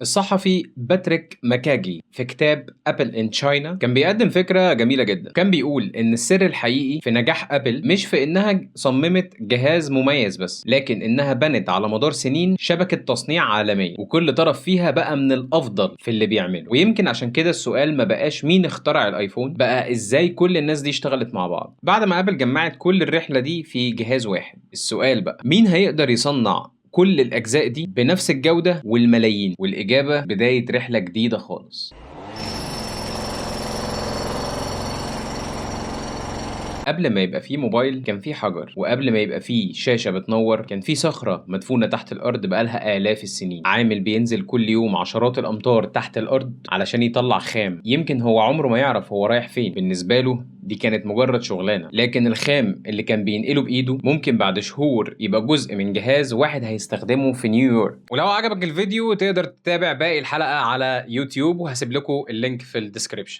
الصحفي باتريك ماكاجي في كتاب ابل ان تشاينا كان بيقدم فكره جميله جدا. كان بيقول ان السر الحقيقي في نجاح ابل مش في انها صممت جهاز مميز بس، لكن انها بنت على مدار سنين شبكه تصنيع عالميه، وكل طرف فيها بقى من الافضل في اللي بيعمله. ويمكن عشان كده السؤال ما بقاش مين اخترع الايفون، بقى ازاي كل الناس دي اشتغلت مع بعض. بعد ما ابل جمعت كل الرحله دي في جهاز واحد، السؤال بقى مين هيقدر يصنع كل الأجزاء دي بنفس الجودة والملايين؟ والإجابة بداية رحلة جديدة خالص. قبل ما يبقى فيه موبايل كان فيه حجر، وقبل ما يبقى فيه شاشة بتنور كان فيه صخرة مدفونة تحت الأرض بقالها آلاف السنين. عامل بينزل كل يوم عشرات الأمتار تحت الأرض علشان يطلع خام يمكن هو عمره ما يعرف هو رايح فين. بالنسبة له دي كانت مجرد شغلانة، لكن الخام اللي كان بينقله بإيده ممكن بعد شهور يبقى جزء من جهاز واحد هيستخدمه في نيويورك. ولو عجبك الفيديو تقدر تتابع باقي الحلقة على يوتيوب، وهسيب لكم اللينك في الديسكريبشن.